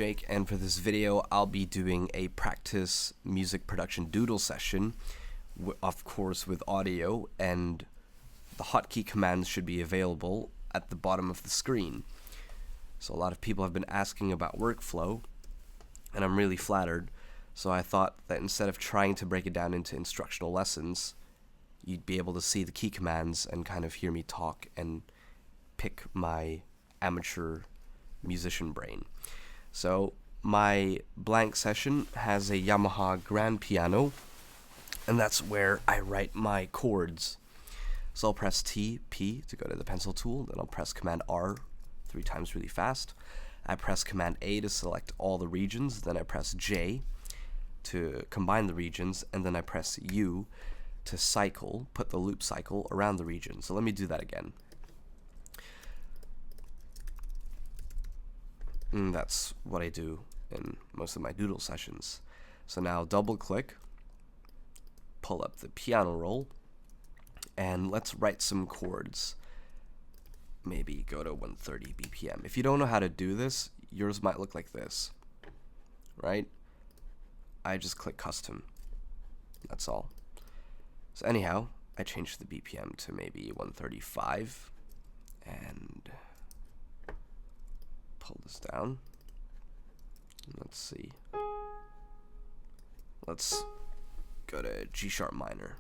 Jake, and for this video I'll be doing a practice music production doodle session, of course with audio, and the hotkey commands should be available at the bottom of the screen. So a lot of people have been asking about workflow, and I'm really flattered. So I thought that instead of trying to break it down into instructional lessons, you'd be able to see the key commands and kind of hear me talk and pick my amateur musician brain. So my blank session has a Yamaha grand piano, and that's where I write my chords. So I'll press T, P to go to the pencil tool, then I'll press Command R 3 times really fast. I press Command A to select all the regions, then I press J to combine the regions, and then I press U to cycle, put the loop cycle around the region. So let me do that again. And that's what I do in most of my doodle sessions. So now double click, pull up the piano roll, and let's write some chords. Maybe go to 130 BPM. If you don't know how to do this, yours might look like this, right? I just click custom. That's all. So anyhow, I changed the BPM to maybe 135 and pull this down. Let's see. Let's go to G sharp minor.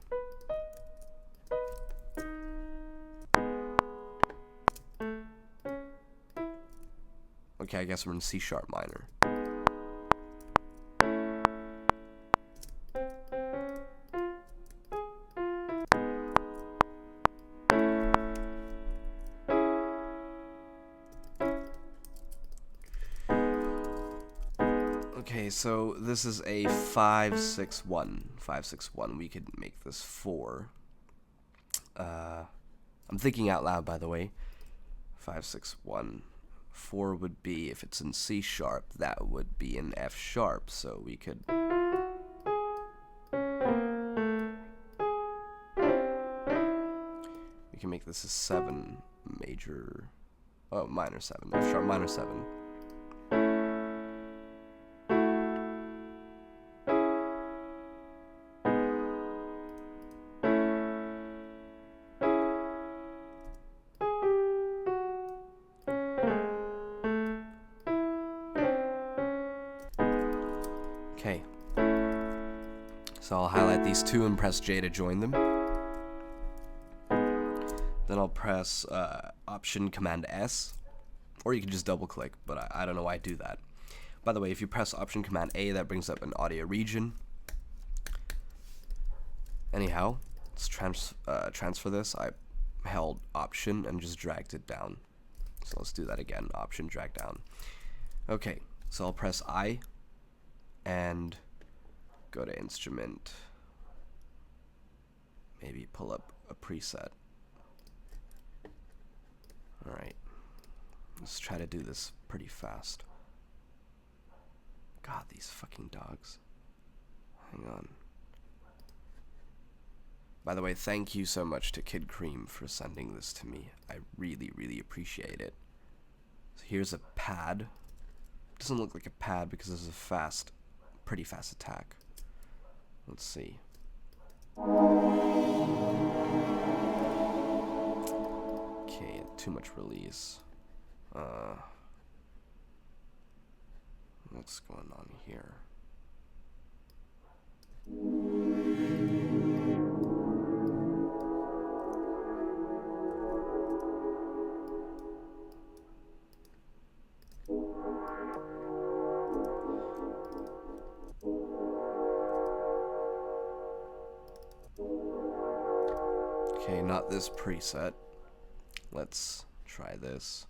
Okay, I guess we're in C sharp minor. Okay, so this is a 5-6-1. 5-6-1. We could make this 4. I'm thinking out loud, by the way. 5-6-1. 4 would be, if it's in C sharp, that would be in F sharp. So we could. We can make this a 7 major. Oh, minor 7. F sharp minor 7. Okay, so I'll highlight these two and press J to join them. Then I'll press Option Command S, or you can just double click, but I don't know why I do that. By the way, if you press Option Command A, that brings up an audio region. Anyhow, let's transfer this. I held Option and just dragged it down. So let's do that again. Option, drag down. Okay, so I'll press I and go to Instrument. Maybe pull up a preset. Alright, let's try to do this pretty fast. God, these fucking dogs. Hang on. By the way, thank you so much to Kid Cream for sending this to me. I really, really appreciate it. So here's a pad. Doesn't look like a pad because this is a pretty fast attack. Let's see. Okay, too much release. What's going on here? Okay, not this preset. Let's try this.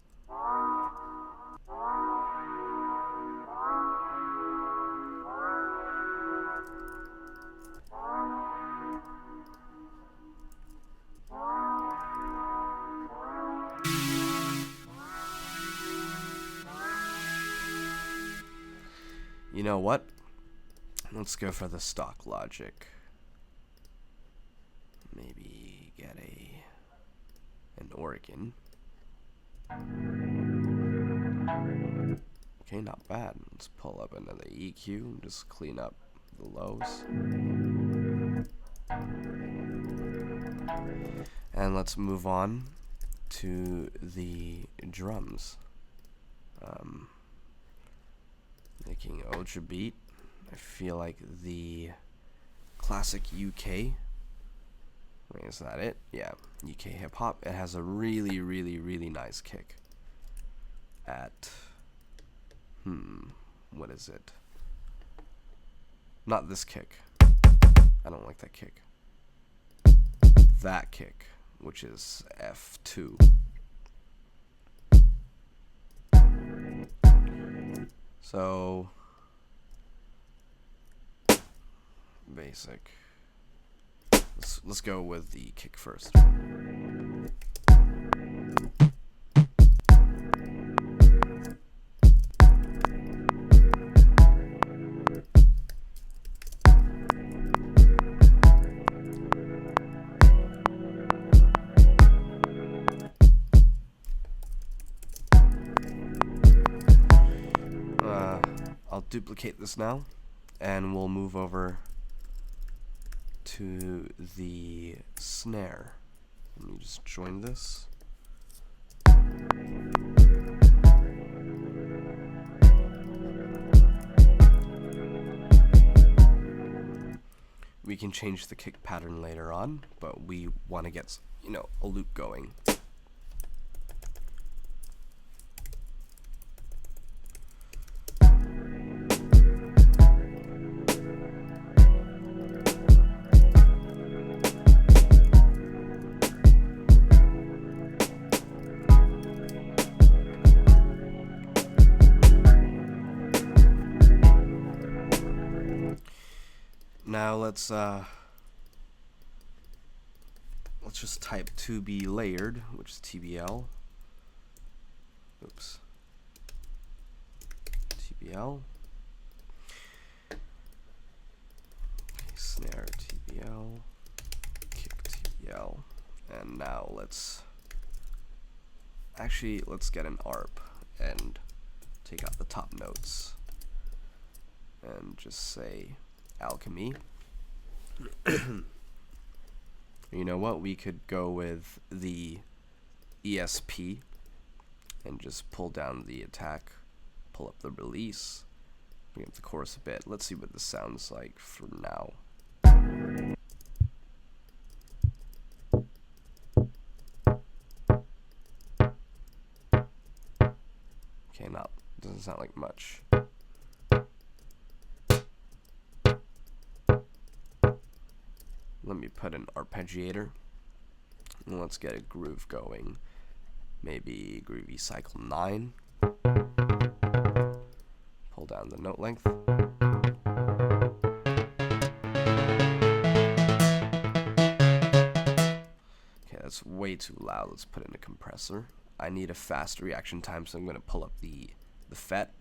You know what? Let's go for the stock Logic. Maybe get an organ. Okay, not bad. Let's pull up another EQ and just clean up the lows. And let's move on to the drums. Making Ultra Beat. I feel like the classic UK. Wait, is that it? Yeah, UK hip hop. It has a really, really, really nice kick. At what is it? Not this kick. I don't like that kick. That kick, which is F2. So basic. Let's go with the kick first. I'll duplicate this now, and we'll move over to the snare. Let me just join this. We can change the kick pattern later on, but we want to get, a loop going. Now let's just type to be layered, which is TBL. Oops. TBL. Okay, snare TBL. Kick TBL. And now let's get an ARP and take out the top notes and just say alchemy. You know what? We could go with the ESP and just pull down the attack, pull up the release, bring up the chorus a bit. Let's see what this sounds like for now. Okay, doesn't sound like much. Let me put an arpeggiator and let's get a groove going. Maybe groovy cycle 9. Pull down the note length. Okay, that's way too loud. Let's put in a compressor. I need a fast reaction time, so I'm going to pull up the FET.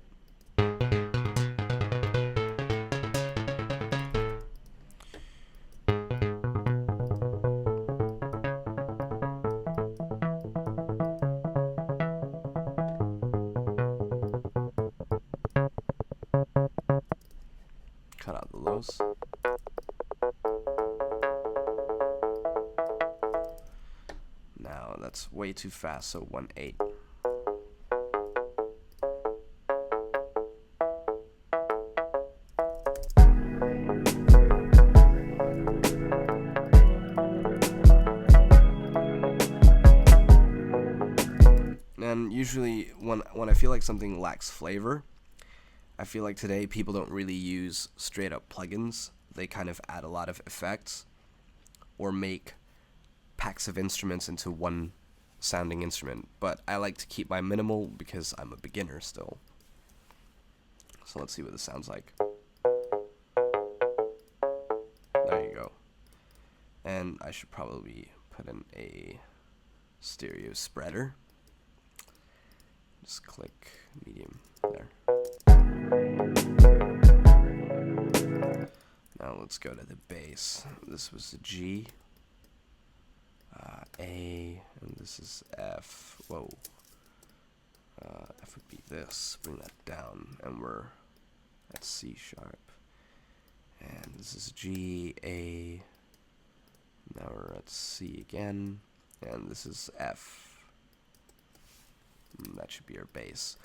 Cut out the lows. Now that's way too fast, so 1/8. And usually when I feel like something lacks flavor, I feel like today people don't really use straight up plugins. They kind of add a lot of effects or make packs of instruments into one sounding instrument. But I like to keep my minimal because I'm a beginner still. So let's see what this sounds like. There you go. And I should probably put in a stereo spreader. Just click medium there. Now let's go to the bass. This was a G, A, and this is F. Whoa. F would be this. Bring that down, and we're at C sharp. And this is G, A. Now we're at C again, and this is F. That should be our bass.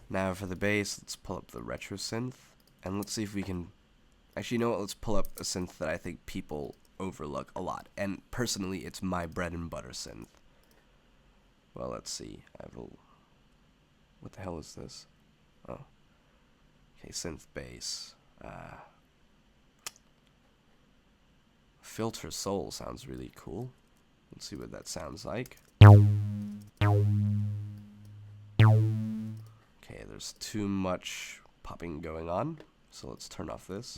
Now for the bass, let's pull up the retro synth, and let's see if we can. Actually, you know what? Let's pull up a synth that I think people overlook a lot, and personally, it's my bread and butter synth. Well, let's see. What the hell is this? Oh, okay, synth bass. Filter Soul sounds really cool. Let's see what that sounds like. Okay, there's too much popping going on, so let's turn off this.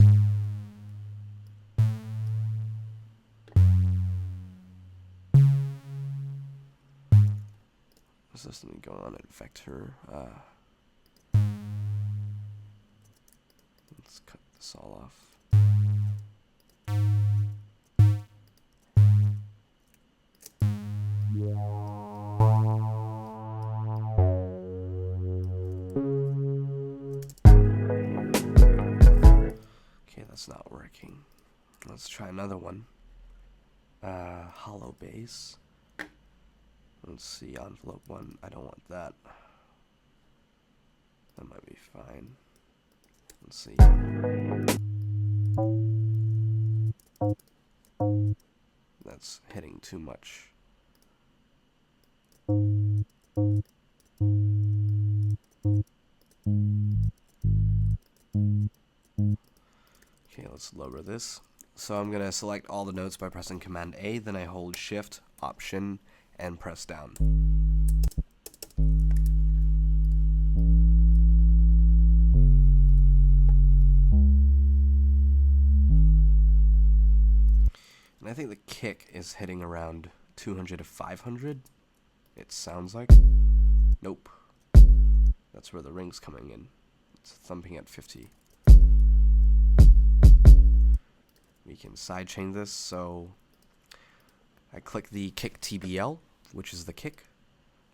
Is there something going on at Vector? Let's cut this all off. That's not working. Let's try another one. Hollow bass. Let's see, envelope 1. I don't want that. That might be fine. Let's see. That's hitting too much. Okay, let's lower this. So I'm going to select all the notes by pressing Command A, then I hold Shift, Option, and press down. And I think the kick is hitting around 200 to 500. It sounds like. Nope. That's where the ring's coming in. It's thumping at 50. We can sidechain this, so I click the kick TBL, which is the kick.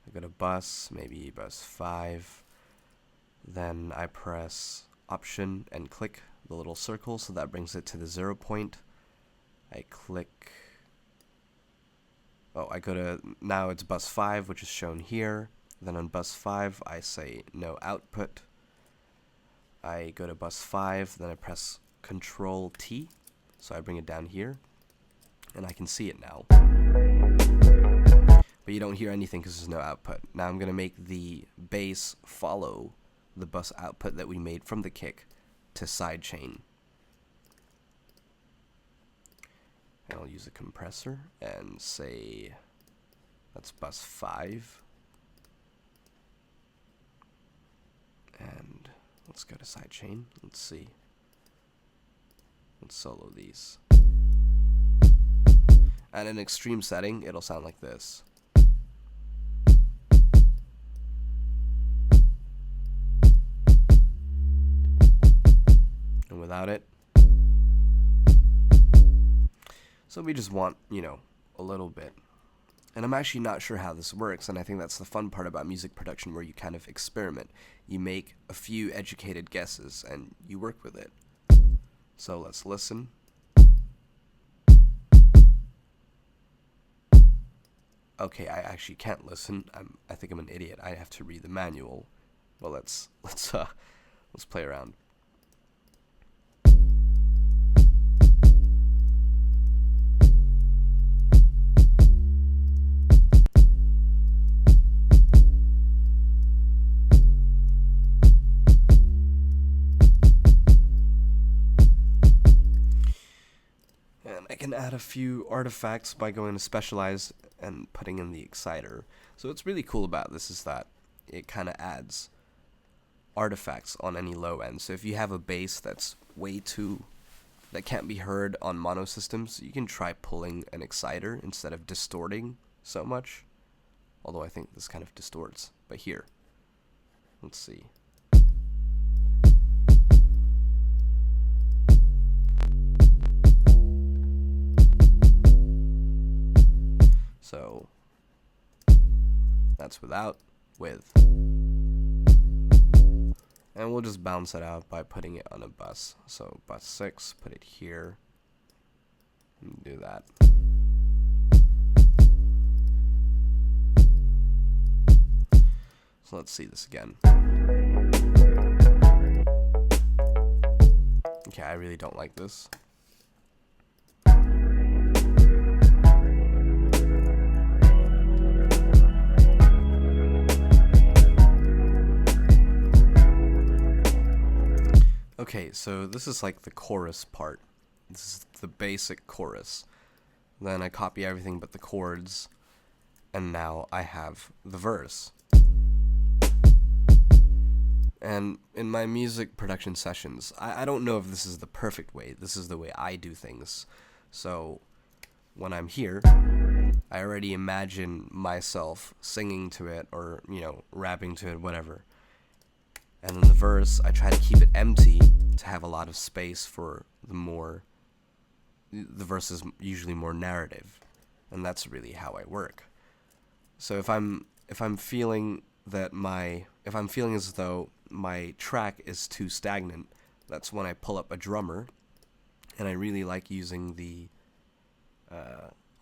I go to bus, maybe bus 5. Then I press Option and click the little circle, so that brings it to the 0 point. I click, I go to, now it's bus 5, which is shown here. Then on bus 5, I say no output. I go to bus 5, then I press Control T, so I bring it down here, and I can see it now. But you don't hear anything because there's no output. Now I'm going to make the bass follow the bus output that we made from the kick to sidechain. And I'll use a compressor and say that's bus 5. And let's go to sidechain. Let's see. Let's solo these. At an extreme setting, it'll sound like this. And without it. So we just want, a little bit. And I'm actually not sure how this works, and I think that's the fun part about music production, where you kind of experiment. You make a few educated guesses, and you work with it. So let's listen. Okay, I actually can't listen. I think I'm an idiot. I have to read the manual. Well, let's play around. I can add a few artifacts by going to specialize and putting in the exciter. So what's really cool about this is that it kind of adds artifacts on any low end. So if you have a bass that's that can't be heard on mono systems, you can try pulling an exciter instead of distorting so much. Although I think this kind of distorts. But here, let's see. So that's without, with. And we'll just bounce it out by putting it on a bus. So bus 6, put it here, and do that. So let's see this again. Okay, I really don't like this. Okay, so this is like the chorus part. This is the basic chorus. Then I copy everything but the chords, and now I have the verse. And in my music production sessions, I don't know if this is the perfect way. This is the way I do things. So when I'm here, I already imagine myself singing to it or, rapping to it, whatever. And then the verse, I try to keep it empty to have a lot of space for the verse is usually more narrative. And that's really how I work. So if I'm feeling as though my track is too stagnant, that's when I pull up a drummer. And I really like using the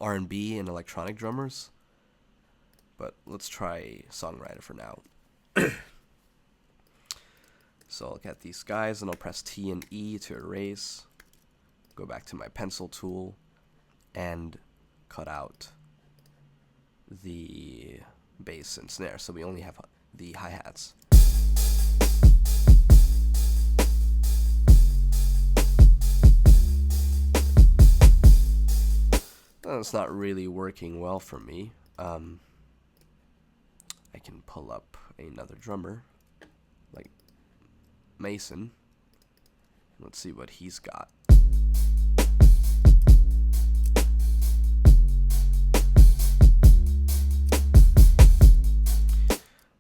R&B and electronic drummers. But let's try songwriter for now. So I'll get these guys and I'll press T and E to erase. Go back to my pencil tool and cut out the bass and snare. So we only have the hi-hats. That's not really working well for me. I can pull up another drummer, like Mason. Let's see what he's got.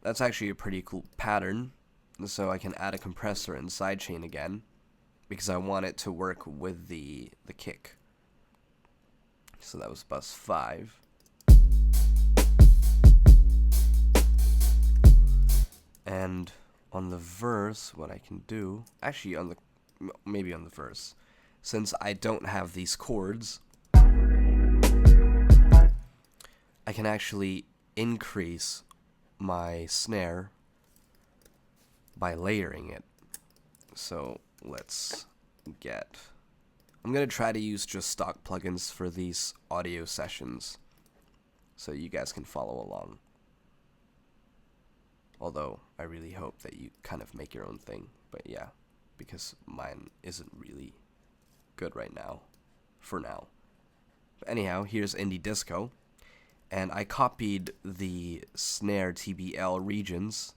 that's actually a pretty cool pattern. So I can add a compressor and sidechain again, because I want it to work with the kick. So that was bus 5. And on the verse, what I can do, actually maybe on the verse, since I don't have these chords, I can actually increase my snare by layering it. So let's I'm going to try to use just stock plugins for these audio sessions so you guys can follow along. Although I really hope that you kind of make your own thing, but yeah, because mine isn't really good right now, for now. But anyhow, here's Indie Disco, and I copied the snare TBL regions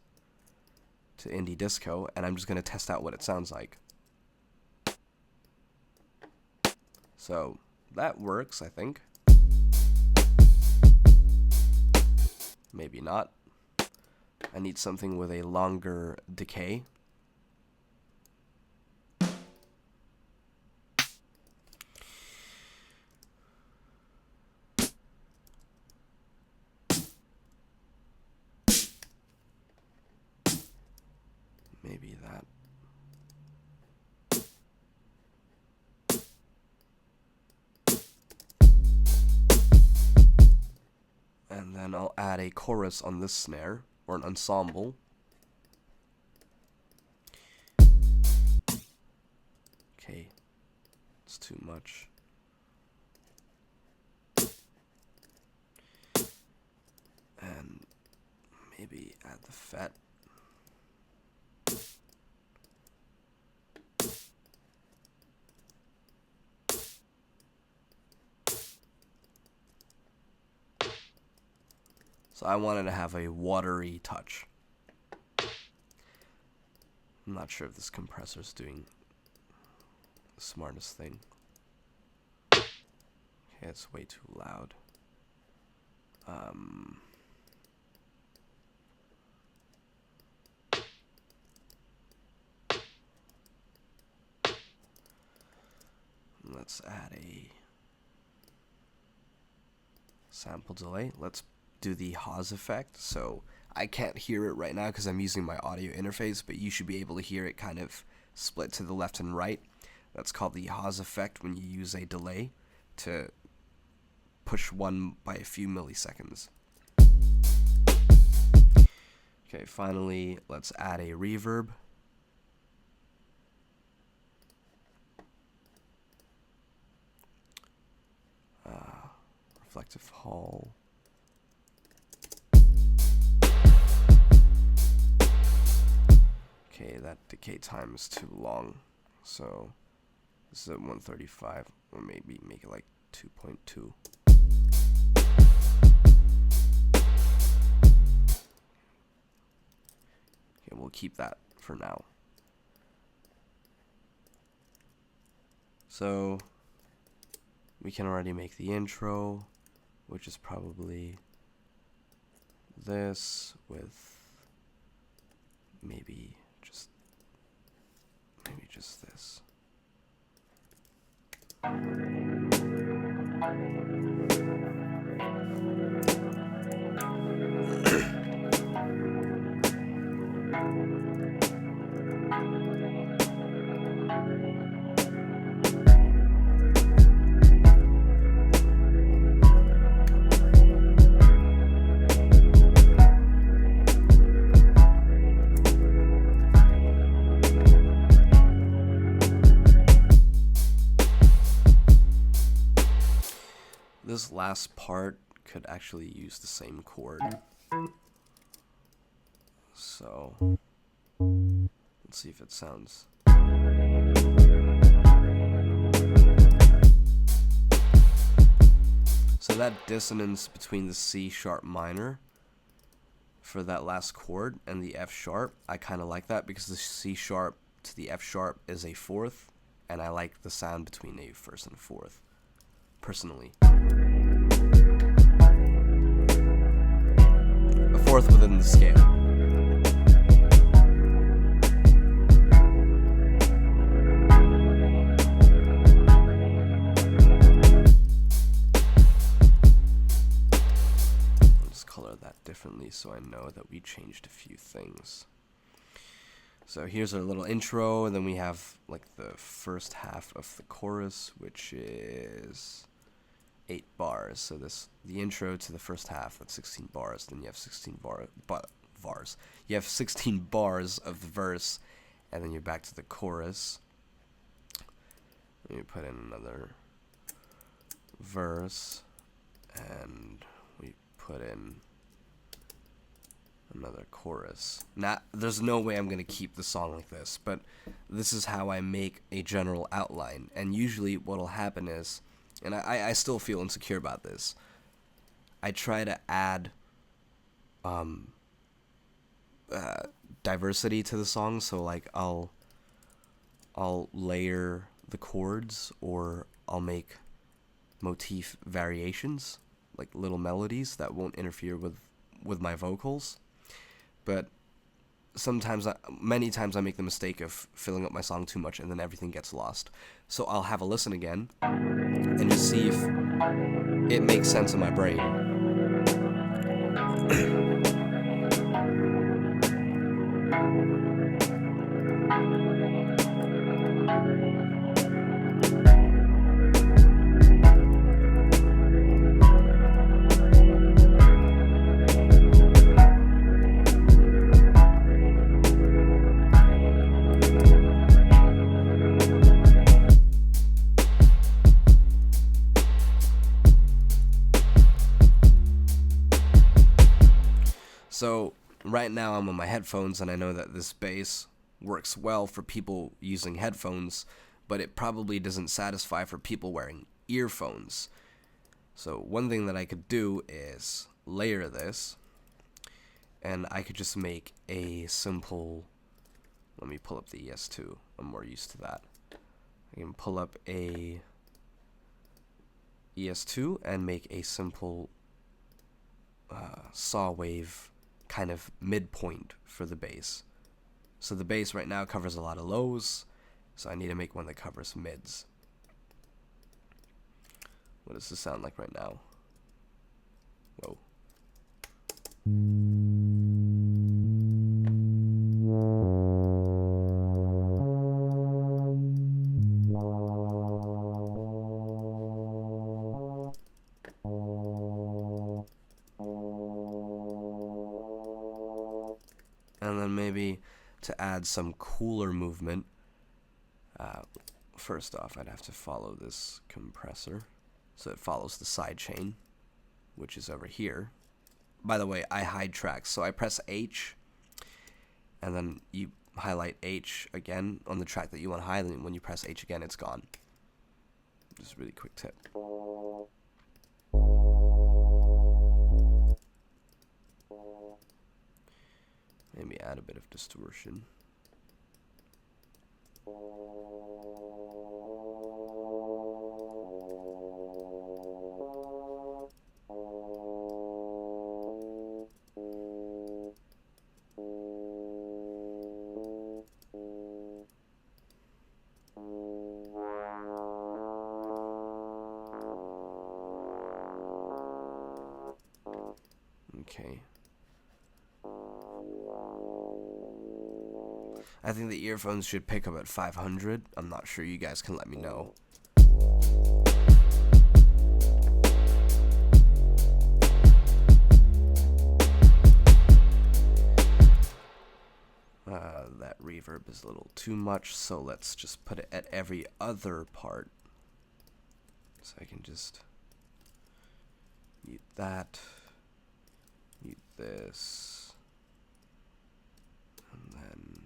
to Indie Disco, and I'm just going to test out what it sounds like. So that works, I think. Maybe not. I need something with a longer decay. Maybe that. And then I'll add a chorus on this snare, or an ensemble. Okay, it's too much. And maybe add the fet. So I wanted to have a watery touch. I'm not sure if this compressor's doing the smartest thing. Okay, it's way too loud. Let's add a sample delay. Let's do the Haas effect. So I can't hear it right now because I'm using my audio interface, but you should be able to hear it kind of split to the left and right. That's called the Haas effect when you use a delay to push one by a few milliseconds. Okay, finally, let's add a reverb. Reflective Hall. Okay, that decay time is too long, so this is at 135, or maybe make it like 2.2. Okay, we'll keep that for now. So we can already make the intro, which is probably this with maybe just this. This last part could actually use the same chord. So let's see if it sounds. So that dissonance between the C sharp minor for that last chord and the F sharp, I kind of like that because the C sharp to the F sharp is a fourth, and I like the sound between a first and a fourth, personally. A fourth within the scale. so I know that we changed a few things. So here's our little intro, and then we have like the first half of the chorus, which is 8 bars. So the intro to the first half, that's 16 bars. Then you have 16 bars. You have 16 bars of the verse, and then you're back to the chorus. Let me put in another verse, and we put in another chorus. Now, there's no way I'm going to keep the song like this, but this is how I make a general outline. And usually what'll happen is, and I still feel insecure about this, I try to add diversity to the song. So like I'll layer the chords, or I'll make motif variations, like little melodies that won't interfere with my vocals. But many times I make the mistake of filling up my song too much, and then everything gets lost. So I'll have a listen again and just see if it makes sense in my brain. So right now I'm on my headphones, and I know that this bass works well for people using headphones, but it probably doesn't satisfy for people wearing earphones. So one thing that I could do is layer this, and I could just make a simple, let me pull up the ES2, I'm more used to that. I can pull up a ES2 and make a simple saw wave kind of midpoint for the bass. So the bass right now covers a lot of lows, so I need to make one that covers mids. What does this sound like right now? Whoa. And then maybe to add some cooler movement, first off I'd have to follow this compressor. So it follows the side chain, which is over here. By the way, I hide tracks, so I press H, and then you highlight H again on the track that you want to hide, and when you press H again, it's gone. Just a really quick tip. Maybe add a bit of distortion. Okay. I think the earphones should pick up at 500. I'm not sure, you guys can let me know. That reverb is a little too much, so let's just put it at every other part. So I can just mute that, mute this, and then,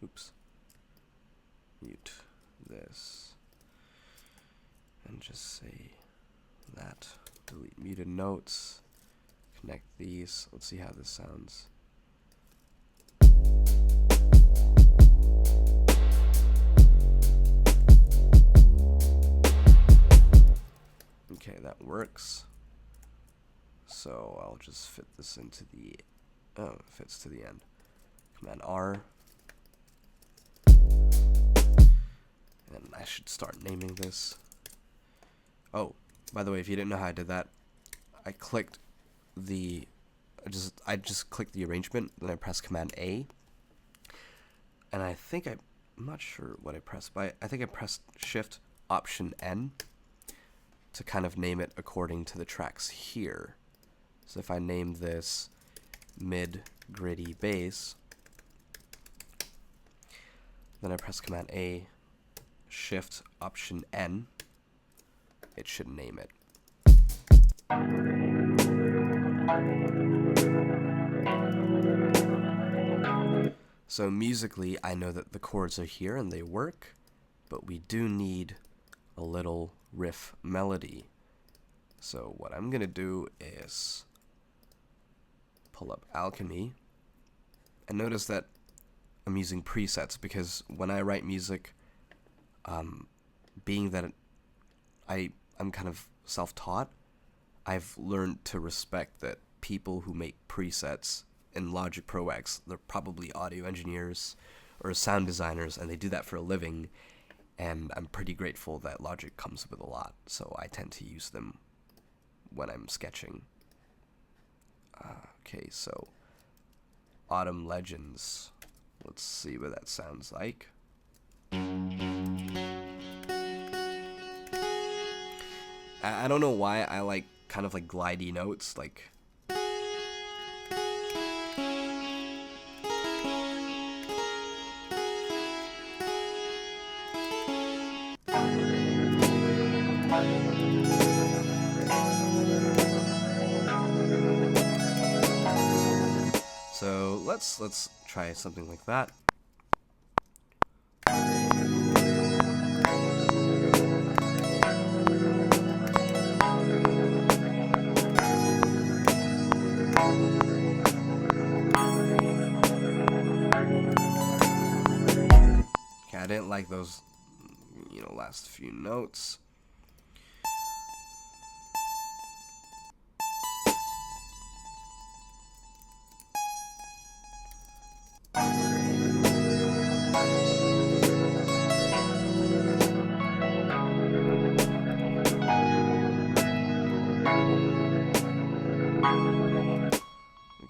oops, mute this, and just say that, delete muted notes, connect these, let's see how this sounds. Okay, that works. So I'll just fit this into the, oh, it fits to the end. Command R. And I should start naming this. Oh, by the way, if you didn't know how I did that, I clicked the I just click the arrangement, then I press Command A, and I'm not sure what I pressed, but I think I pressed Shift Option N to kind of name it according to the tracks here. So if I name this mid gritty bass, then I press Command A, Shift Option N, it should name it. So musically, I know that the chords are here and they work, but we do need a little riff melody. So what I'm gonna do is pull up Alchemy, and notice that I'm using presets because when I write music, being that I'm kind of self-taught, I've learned to respect that people who make presets in Logic Pro X, they're probably audio engineers or sound designers, and they do that for a living, and I'm pretty grateful that Logic comes with a lot, so I tend to use them when I'm sketching. Okay, so Autumn Legends. Let's see what that sounds like. I don't know why I like kind of like glidey notes, like so let's try something like that. Okay, I didn't like those, last few notes.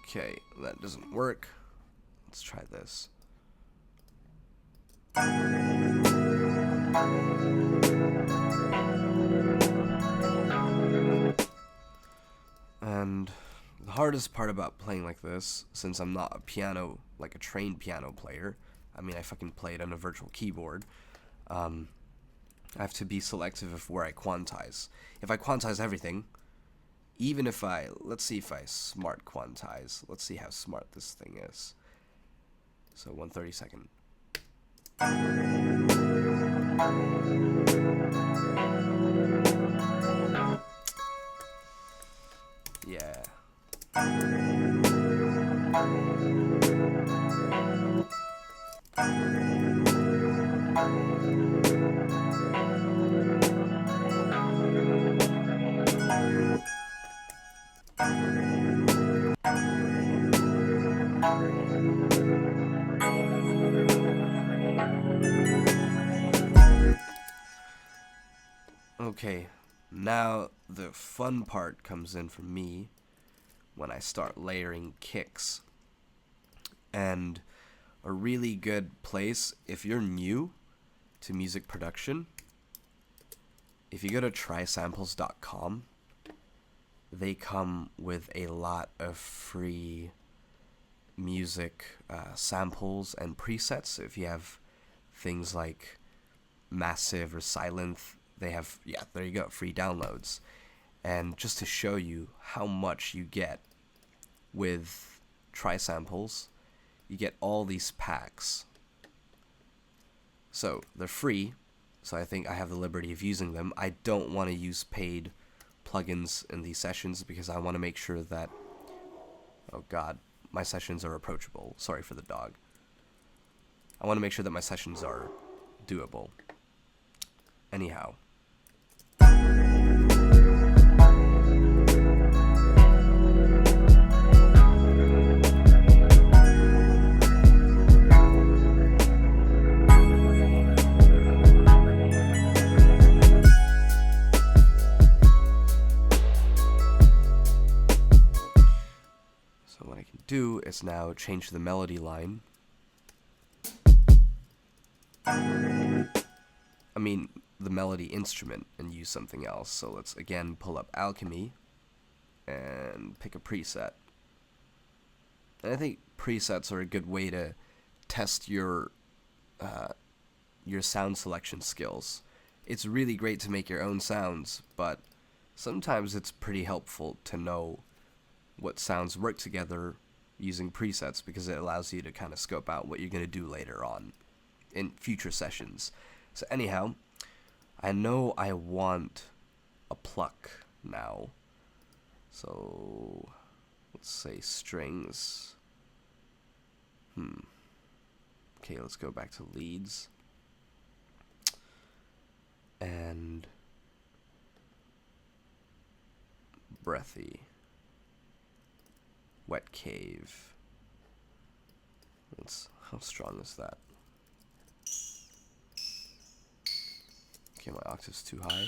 Okay, that doesn't work. Let's try this. And the hardest part about playing like this, since I'm not a trained piano player, I mean, I fucking play it on a virtual keyboard, I have to be selective of where I quantize. If I quantize everything, even if let's see if I smart quantize. Let's see how smart this thing is. So 1/32. Yeah. Okay, now the fun part comes in for me when I start layering kicks. And a really good place, if you're new to music production, if you go to trysamples.com, they come with a lot of free music samples and presets. So if you have things like Massive or Sylenth, they have, there you go, free downloads. And just to show you how much you get with Trysamples, you get all these packs. So they're free, so I think I have the liberty of using them. I don't want to use paid plugins in these sessions because I want to make sure that, oh god, my sessions are approachable. Sorry for the dog. I want to make sure that my sessions are doable. Anyhow. do is now change the melody line. I mean, the melody instrument, and use something else. So let's again pull up Alchemy and pick a preset. And I think presets are a good way to test your sound selection skills. It's really great to make your own sounds, but sometimes it's pretty helpful to know what sounds work together using presets, because it allows you to kind of scope out what you're going to do later on in future sessions. So anyhow, I know I want a pluck now. So let's say strings. Okay, let's go back to leads. And breathy. Wet cave. How strong is that? Okay, my octave's too high.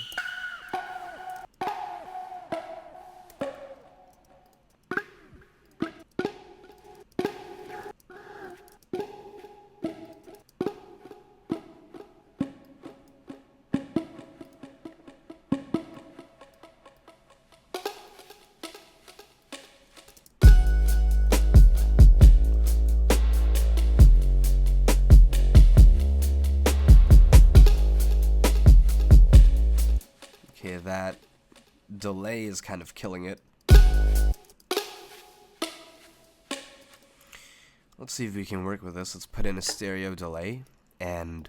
That delay is kind of killing it. Let's see if we can work with this. Let's put in a stereo delay and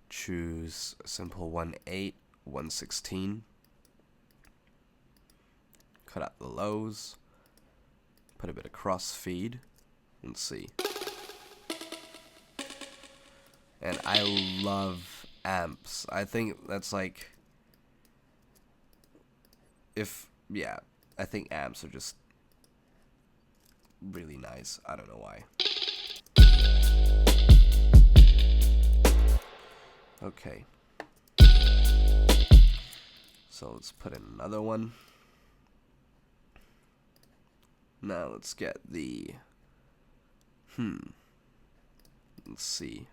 choose a simple 1/8, 1/16. Cut out the lows. Put a bit of crossfeed. Let's see. And I love amps. I think that's like... I think amps are just really nice. I don't know why. Okay. So let's put in another one. Now let's get the... Let's see.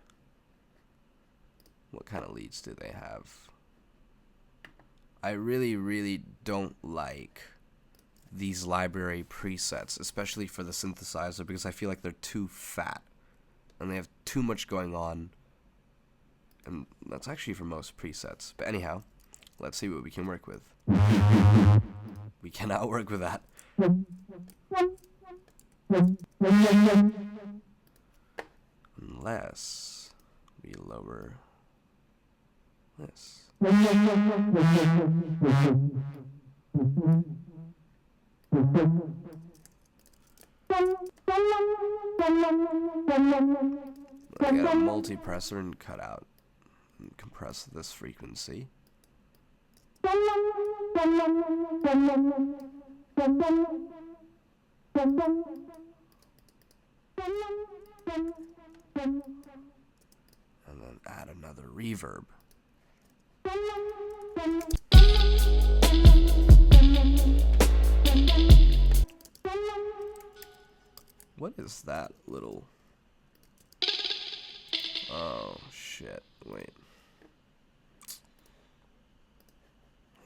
What kind of leads do they have? I really, really don't like these library presets, especially for the synthesizer, because I feel like they're too fat and they have too much going on. And that's actually for most presets. But anyhow, let's see what we can work with. We cannot work with that. Unless we lower this. I got a multipressor and cut out and compress this frequency. And then add another reverb. What is that little... Oh, shit. Wait.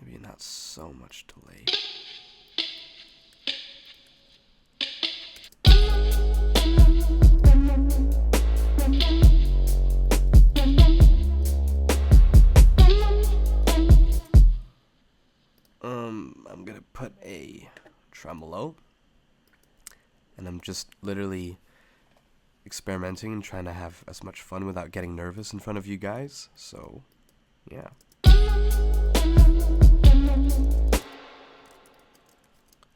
Maybe not so much delay. I'm gonna put a tremolo, and I'm just literally experimenting and trying to have as much fun without getting nervous in front of you guys. So, yeah.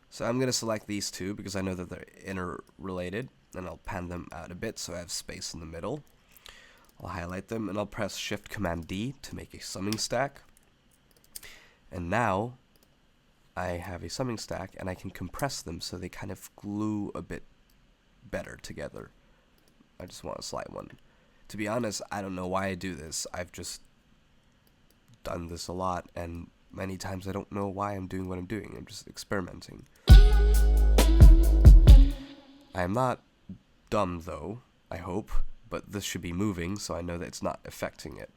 So I'm gonna select these two because I know that they're interrelated, and I'll pan them out a bit so I have space in the middle. I'll highlight them, and I'll press Shift Command D to make a summing stack. And now I have a summing stack, and I can compress them so they kind of glue a bit better together. I just want a slight one. To be honest, I don't know why I do this. I've just done this a lot, and many times I don't know why I'm doing what I'm doing. I'm just experimenting. I I am not dumb though, I hope, but this should be moving, so I know that it's not affecting it.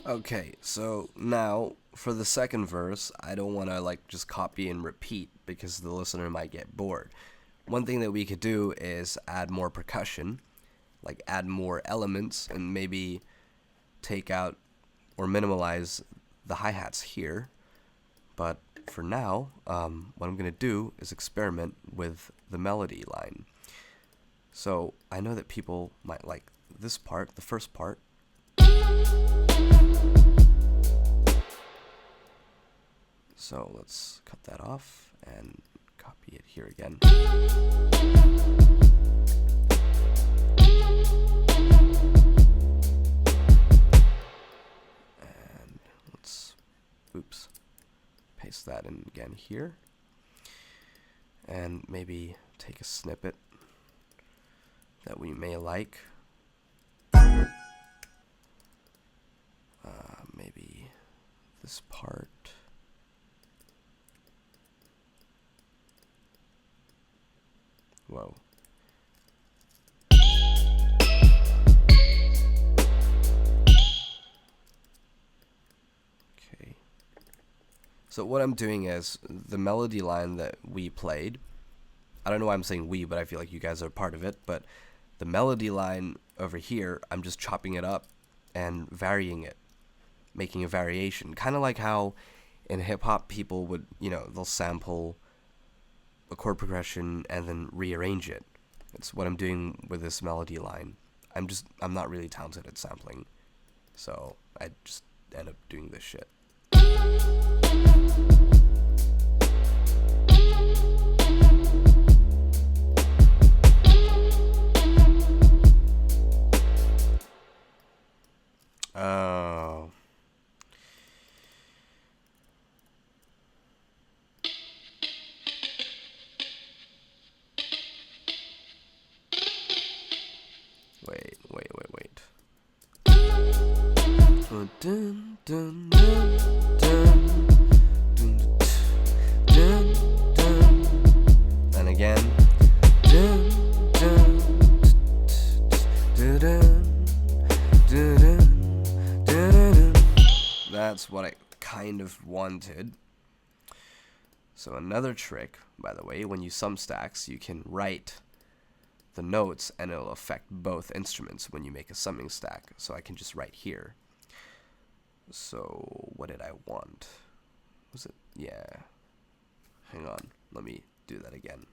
Okay, so now for the second verse, I don't want to like just copy and repeat because the listener might get bored. One thing that we could do is add more percussion, like add more elements and maybe take out or minimalize the hi-hats here. But for now, what I'm going to do is experiment with the melody line. So I know that people might like this part, the first part. So let's cut that off and copy it here again. And let's, paste that in again here. And maybe take a snippet that we may like. Maybe this part. Whoa. Okay. So what I'm doing is the melody line that we played. I don't know why I'm saying we, but I feel like you guys are part of it. But the melody line over here, I'm just chopping it up and varying it, making a variation. Kind of like how in hip hop people would, they'll sample a chord progression and then rearrange it. It's what I'm doing with this melody line. I'm not really talented at sampling, so I just end up doing this shit. Oh. Wait. Dun, dun, dun, dun, dun, dun, dun. And again. Dun, dun, dun, dun, dun, dun. That's what I kind of wanted. So another trick, by the way, when you sum stacks, you can write the notes and it'll affect both instruments when you make a summing stack. So I can just write here. So what did I want? Was it? Yeah. Hang on. Let me do that again.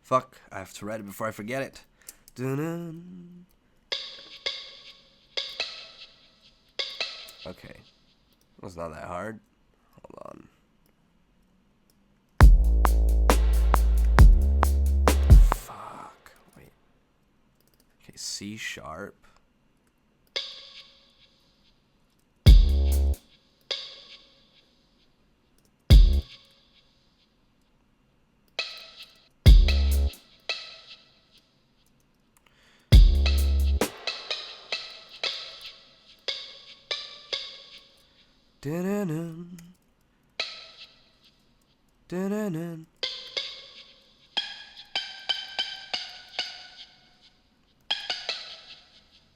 Fuck, I have to write it before I forget it. Okay, it was not that hard. Hold on. Fuck, wait. Okay, C sharp. Dun-dun-dun. Dun-dun-dun.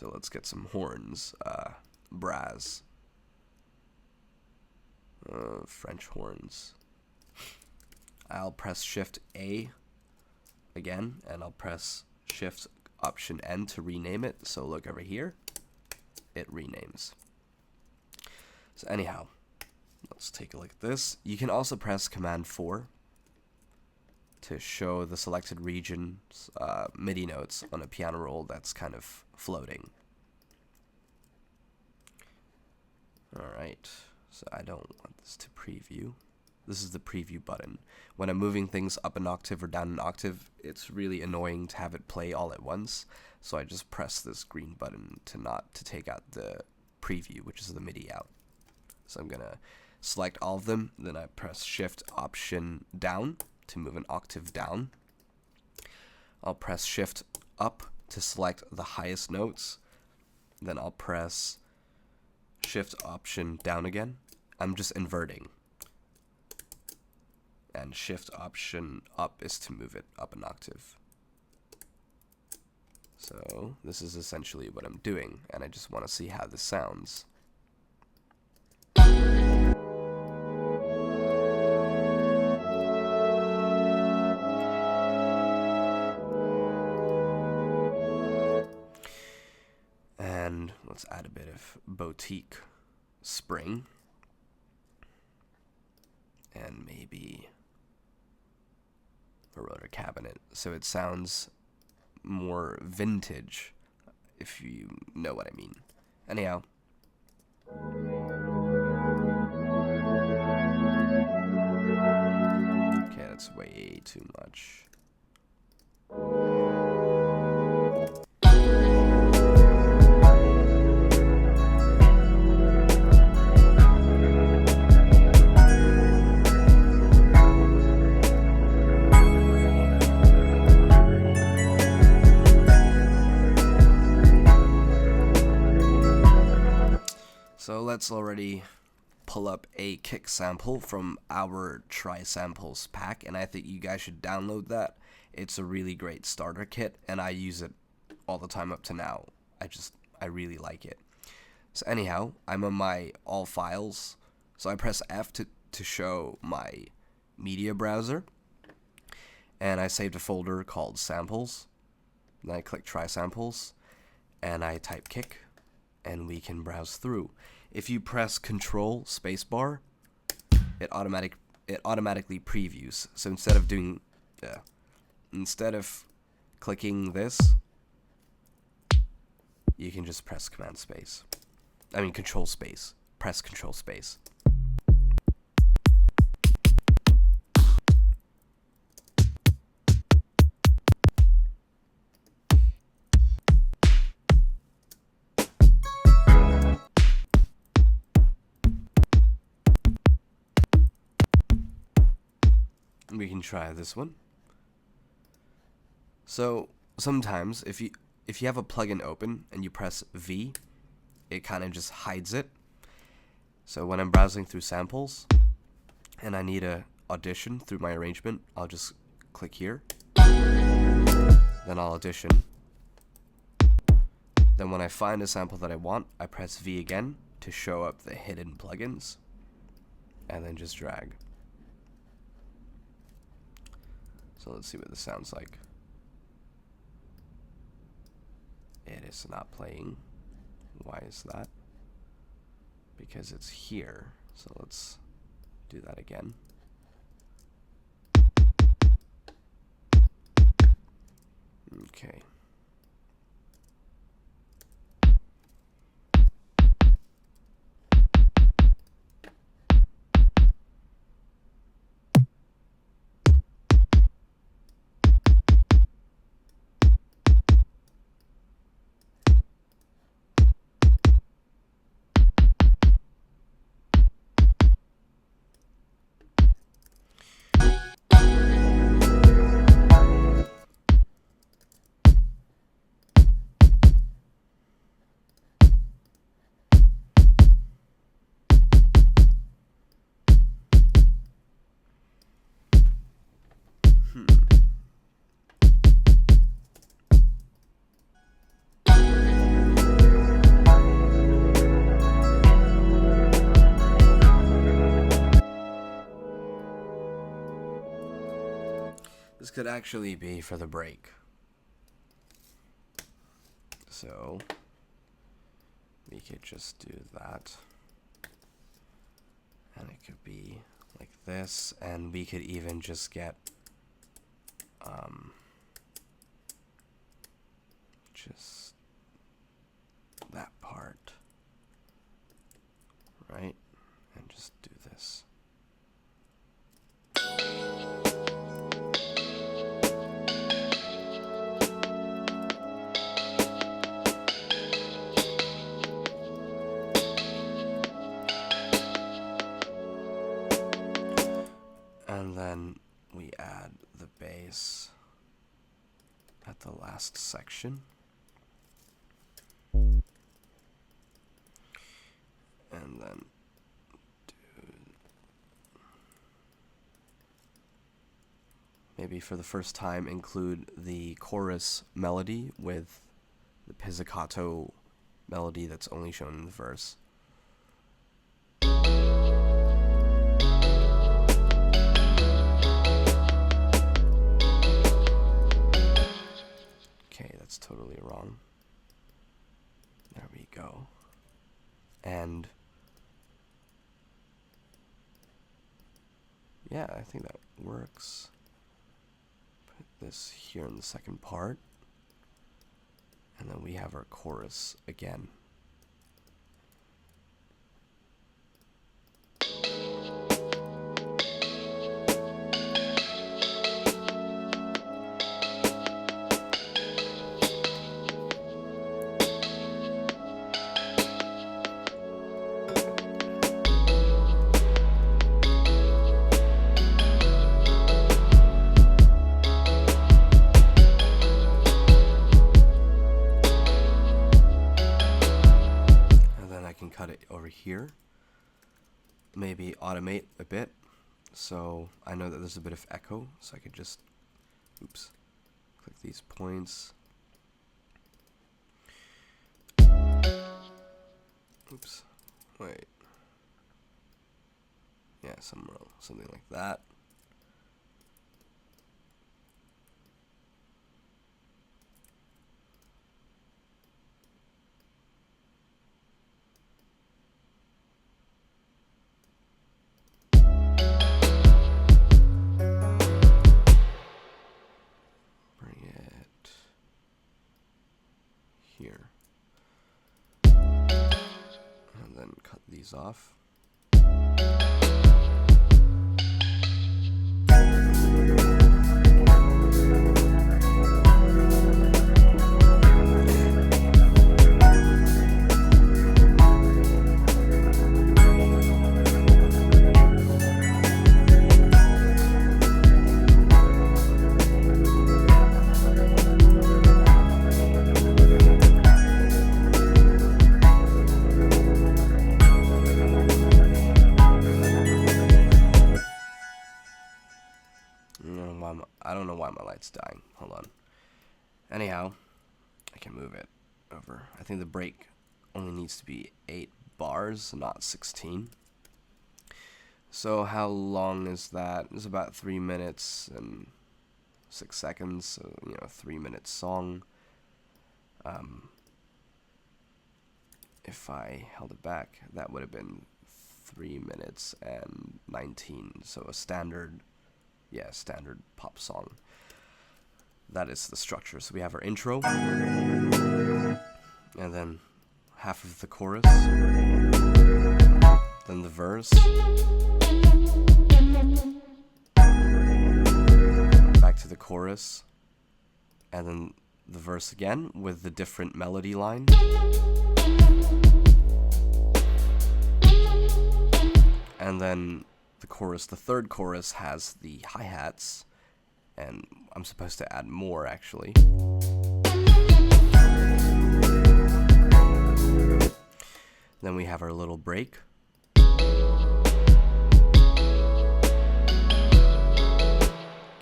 So let's get some horns. Brass. French horns. I'll press Shift A again, and I'll press Shift Option N to rename it. So look over here, it renames. So anyhow, let's take a look at this. You can also press Command 4 to show the selected region's MIDI notes on a piano roll that's kind of floating. Alright, so I don't want this to preview. This is the preview button. When I'm moving things up an octave or down an octave, it's really annoying to have it play all at once. So I just press this green button to take out the preview, which is the MIDI out. So I'm gonna select all of them, then I press Shift Option down to move an octave down. I'll press Shift up to select the highest notes. Then I'll press Shift Option down again. I'm just inverting. And Shift Option up is to move it up an octave. So this is essentially what I'm doing, and I just want to see how this sounds. And let's add a bit of boutique spring. And maybe a rotor cabinet, so it sounds more vintage, if you know what I mean. Anyhow. Okay, that's way too much. So let's already pull up a kick sample from our Try Samples pack, and I think you guys should download that. It's a really great starter kit, and I use it all the time up to now. I really like it. So anyhow, I'm on my all files, so I press F to show my media browser, and I saved a folder called samples. Then I click Try Samples, and I type kick, and we can browse through. If you press Control Spacebar, it automatically previews. So instead of clicking this, you can just press Control Space. Press Control Space. We can try this one. So sometimes if you have a plugin open and you press V, it kind of just hides it. So when I'm browsing through samples and I need a audition through my arrangement, I'll just click here. Then I'll audition. Then when I find a sample that I want, I press V again to show up the hidden plugins, and then just drag. So let's see what this sounds like. It is not playing. Why is that? Because it's here. So let's do that again. Okay. This could actually be for the break. So we could just do that. And it could be like this, and we could even just get just that part, right? And just do this. And then we add the bass at the last section. And then maybe for the first time include the chorus melody with the pizzicato melody that's only shown in the verse. Okay, that's totally wrong. There we go. And yeah, I think that works. Put this here in the second part. And then we have our chorus again. Cut it over here, maybe automate a bit so I know that there's a bit of echo, so I could just click these points, wait, yeah, something like that. Here, and then cut these off. I don't know why my light's dying. Hold on. Anyhow, I can move it over. I think the break only needs to be 8 bars, not 16. So how long is that? It's about 3 minutes and 6 seconds. So, 3-minute song. If I held it back, that would have been 3 minutes and 19. So a standard pop song. That is the structure. So we have our intro, and then half of the chorus, then the verse, back to the chorus, and then the verse again with the different melody line. And then the chorus, the third chorus, has the hi-hats, and I'm supposed to add more actually. Then we have our little break.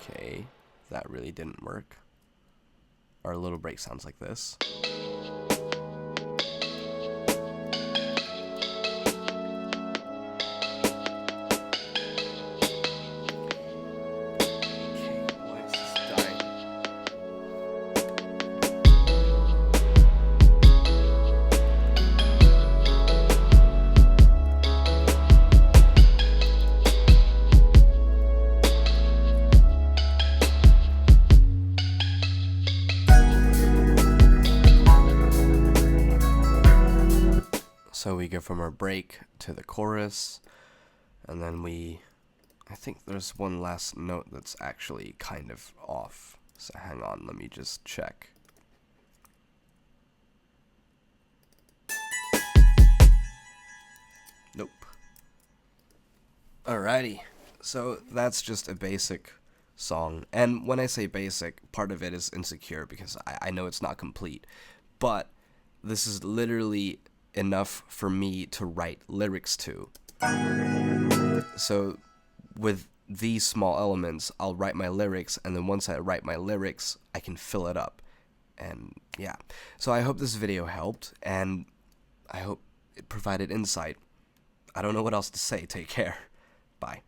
Okay, that really didn't work. Our little break sounds like this. Why is this we go from our break to the chorus, and then I think there's one last note that's actually kind of off. So hang on, let me just check. Nope. Alrighty, so that's just a basic song. And when I say basic, part of it is insecure because I know it's not complete. But this is literally enough for me to write lyrics to. So with these small elements, I'll write my lyrics, and then once I write my lyrics, I can fill it up. And yeah, so I hope this video helped, and I hope it provided insight. I don't know what else to say. Take care. Bye.